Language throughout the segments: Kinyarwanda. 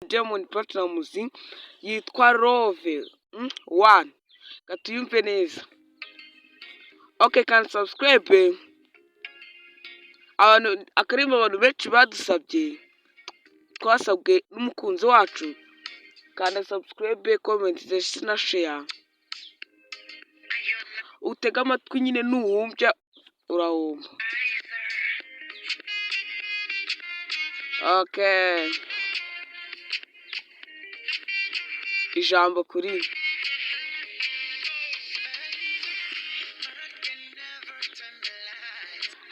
Diamond Platnumz yitwa Love One. Gatuyumve neza. Okay, kandi subscribe. Akarimba abantu benshi badusabye, twasabwe n'umukunzi wacu. Kandi subscribe, comment ndetse na share. Utega amatwi nyine nuwumvya urahomba. Okay. Ijambo kuri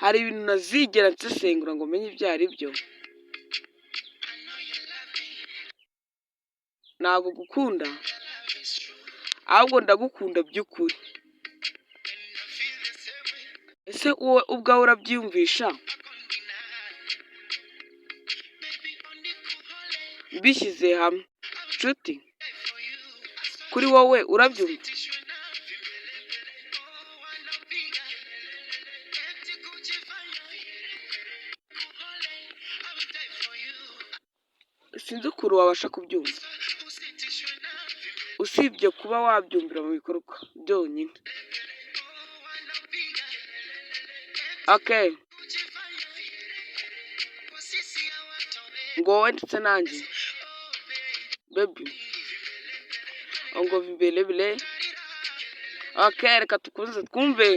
hari ibintu nazigera nsesengura ngo menye ibyo ari byo. Ntabwo gukunda, ahubwo ndagukunda by'ukuri. Ese wowe ubwawe urabyiyumvisha? Bishyize hamwe nshuti, kuri wowe urabyumva? Sinzi ukuntu wabasha kubyumva, usibye kuba wabyumvira mu bikorwa byonyine. Okay, ngo wowe ndetse nanjye baby ngo biberebere. Okay, reka tukunze twumve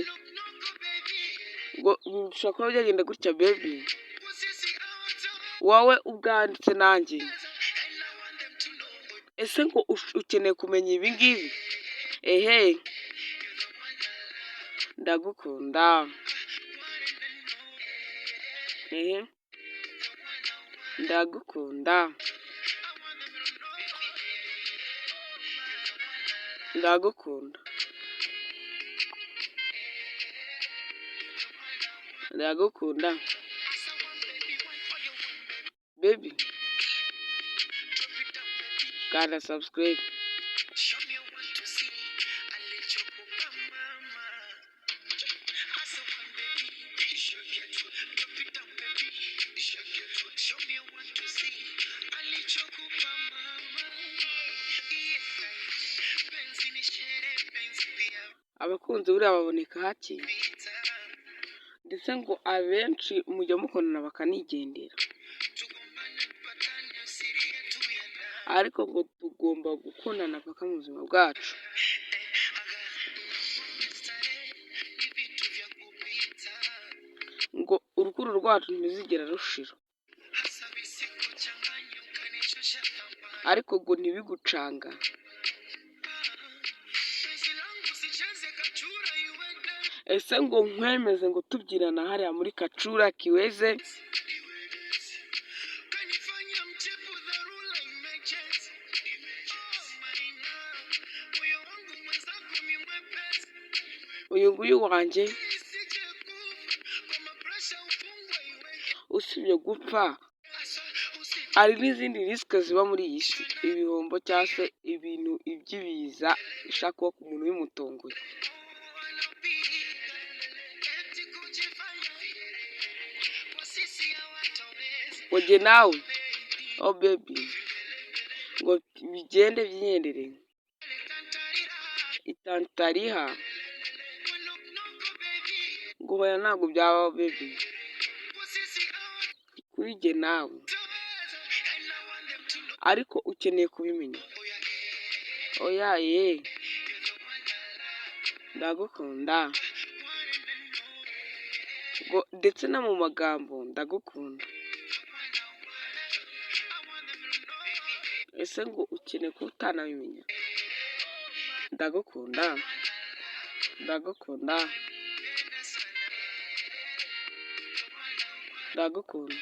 ngo bishobora kuba byagenda gutya baby, wowe ubwanditse nanjye. Ese ngo ukeneye kumenya ibi ngibi? Ehe, ndagukunda. Ehe, ndagukunda. Ndagukunda. Ndagukunda. Baby, kanda subscribe. Abakunzi buriya baboneka hake, ndetse ngo abenshi mujya mukundana bakanigendera, ariko ngo tugomba gukundana paka mu buzima bwacu. Ngo urukundo rwacu ntiruzigera rushira, ariko ngo ntibigucanga. Ese ngo nkwemeze ngo tubyinana hariya muri Kachura Kiweze? Uyu nguyu wanjye usibye gupfa, hari n'izindi risike ziba muri iyi si, ibihombo cyangwa se ibintu iby'ibiza ishaka kuba ku muntu bimutunguye. Oge nawe, oh baby, ngo bigende byendere itantariha, ngo hoya ntabwo byaba baby, kuri jye nawe, ariko ukeneye kubimenya. Oya ye, ndagukunda. Ngo ndetse no mu magambo ndagukunda. Ese ngo ukeneye ko utanabimenya? Ndagukunda. Ndagukunda. Ndagukunda.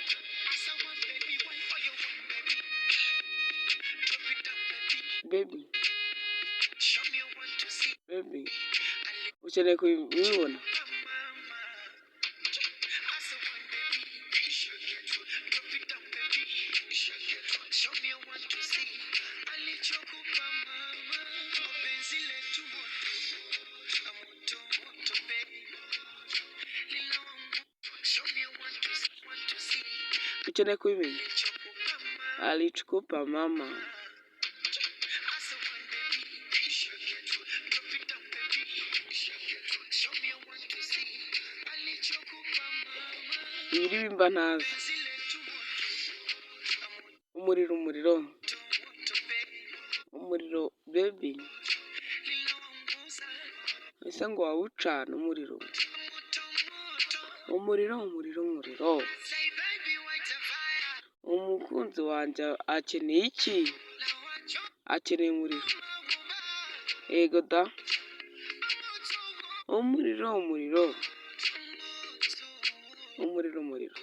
Baby, baby, ukeneye kubibona? Ukeneye kubimenya? alichukua mama. Ibiririmba ntazi. Umuriro umuriro umuriro baby, ese ngo wawucana umuriro umuriro umuriro umuriro. Umukunzi wanjye akeneye iki? Akeneye umuriro. Yego da, umuriro umuriro umuriro umuriro.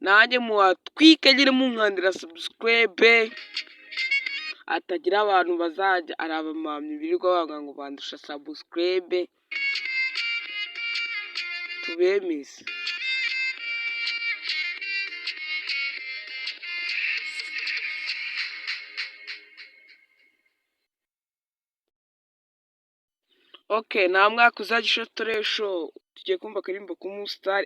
Nanjye muwatwike nyine munkandira subscribe, atagira abantu bazajya ari abamamyi birirwa banga ngo bandusha subscribe, tubemeze. Okay, nta mwaka uzajya ishotoresho tugiye kumva akarimbo k'umusitari